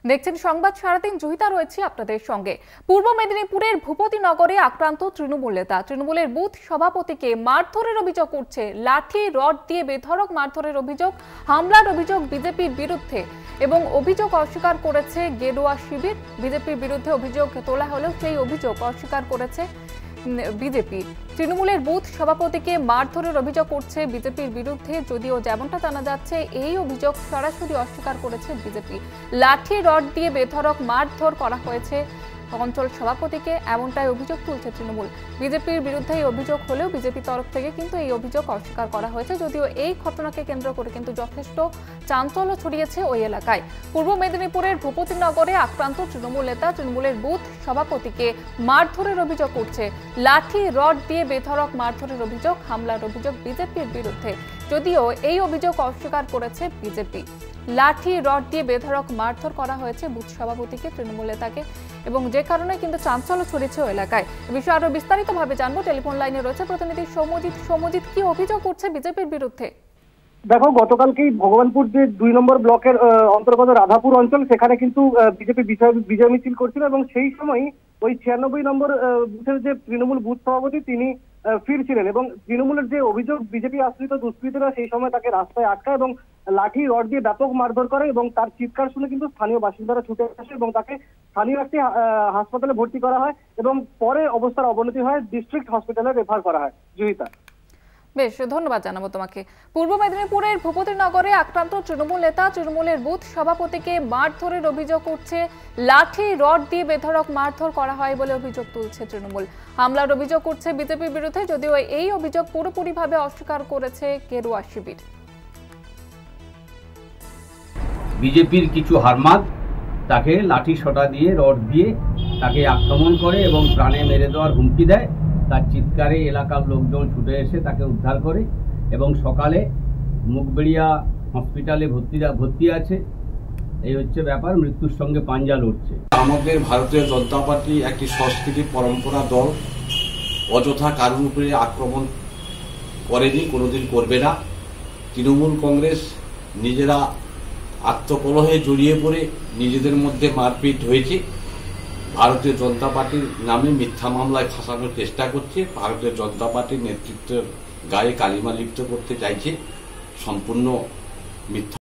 দেখছেন সংবাদ সারাদিন। জহিতা রয়েছে আপনাদের সঙ্গে। পূর্ব মেদিনীপুরের ভূপতিনগরে আক্রান্ত তৃণমূল নেতা। তৃণমূলের বুথ সভাপতিকে মারধরের অভিযোগ উঠছে। লাঠি রড দিয়ে বেধড়ক মারধরের অভিযোগ, হামলার অভিযোগ বিজেপির বিরুদ্ধে এবং অভিযোগ অস্বীকার করেছে গেরুয়া শিবির। বিজেপির বিরুদ্ধে অভিযোগ তোলা হলেও সেই অভিযোগ অস্বীকার করেছে বিজেপি। তৃণমূলের বুথ সভাপতিকে মারধরের অভিযোগ উঠছে বিজেপির বিরুদ্ধে, যদিও যেমনটা জানা যাচ্ছে এই অভিযোগ সরাসরি অস্বীকার করেছে বিজেপি। লাঠি রড দিয়ে বেধড়ক মারধর করা হয়েছে অঞ্চল সভাপতিকে, এমনটাই অভিযোগ তুলছে তৃণমূল। বিজেপির বিরুদ্ধে এই অভিযোগ হলেও বিজেপির তরফ থেকে কিন্তু এই অভিযোগ অস্বীকার করা হয়েছে, যদিও এই ঘটনাকে কেন্দ্র করে কিন্তু যথেষ্ট চাঞ্চল্য ছড়িয়েছে ওই এলাকায়। পূর্ব মেদিনীপুরের ভূপতিনগরে আক্রান্ত তৃণমূল নেতা। তৃণমূলের বুথ সভাপতিকে মারধরের অভিযোগ উঠছে। লাঠি রড দিয়ে বেধড়ক মারধরের অভিযোগ, হামলার অভিযোগ বিজেপির বিরুদ্ধে, যদিও এই অভিযোগ অস্বীকার করেছে বিজেপি। লাঠি রড দিয়ে বেধড়ক মারধর করা হয়েছে বুথ সভাপতিকে, তৃণমূল নেতাকে, এবং যে কারণে কিন্তু চাঞ্চল্য ছড়িয়েছে ওই এলাকায়। এ বিষয়ে আরো বিস্তারিতভাবে জানবো। টেলিফোন লাইনে রয়েছে প্রতিনিধি সৌম্যজিৎ। সৌম্যজিৎ, কি অভিযোগ উঠছে বিজেপির বিরুদ্ধে? দেখো, গতকালকেই ভগবানপুর যে 2 নম্বর ব্লকের অন্তর্গত রাধাপুর অঞ্চল, সেখানে কিন্তু বিজেপি বিজয় মিছিল করছিল এবং সেই সময় ওই 96 নম্বর বুথের যে তৃণমূল বুথ সভাপতি তিনি ফিরছিলেন এবং তৃণমূলের যে অভিযোগ, বিজেপি আশ্রিত দুষ্কৃতীরা সেই সময় তাকে রাস্তায় আটকায় এবং লাঠি রড দিয়ে ব্যাপক মারধর করে এবং তার চিৎকার শুনে কিন্তু স্থানীয় বাসিন্দারা ছুটে আসে এবং তাকে স্থানীয় একটি হাসপাতালে ভর্তি করা হয় এবং পরে অবস্থার অবনতি হয়, ডিস্ট্রিক্ট হসপিটালে রেফার করা হয়। জয়িতা, বেশ, ধন্যবাদ জানাবো তোমাকে। পূর্ব মেদিনীপুরের ভূপতিনগরে আক্রান্ত তৃণমূল নেতা। তৃণমূলের বুথ সভাপতিকে মারধরের অভিযোগ উঠছে। লাঠি রড দিয়ে বেধড়ক মারধর করা হয় বলে অভিযোগ তুলছে তৃণমূল। হামলার অভিযোগ উঠছে বিজেপির বিরুদ্ধে, যদিও এই অভিযোগ পুরোপুরিভাবে অস্বীকার করেছে গেরুয়া শিবির। বিজেপির কিছু হারমাদ তাকে লাঠি সোটা দিয়ে রড দিয়ে তাকে আক্রমণ করে এবং প্রাণে মেরে দেওয়ার হুমকি দেয়। তার চিৎকারে এলাকার লোকজন ছুটে এসে তাকে উদ্ধার করে এবং সকালে মুখবেড়িয়া হসপিটালে ভর্তি আছে। এই হচ্ছে ব্যাপার, মৃত্যুর সঙ্গে পাঞ্জা লড়ছে। আমাদের ভারতীয় জনতা পার্টি একটি সংস্কৃতি পরম্পরা দল, অযথা কারোর উপরে আক্রমণ করেনি, কোনোদিন করবে না। তৃণমূল কংগ্রেস নিজেরা আত্মকলহে জড়িয়ে পড়ে নিজেদের মধ্যে মারপিট হয়েছে। ভারতীয় জনতা পার্টির নামে মিথ্যা মামলায় ফাঁসানোর চেষ্টা করছে। ভারতীয় জনতা পার্টির নেতৃত্বের গায়ে কালিমা লিপ্ত করতে চাইছে, সম্পূর্ণ মিথ্যা।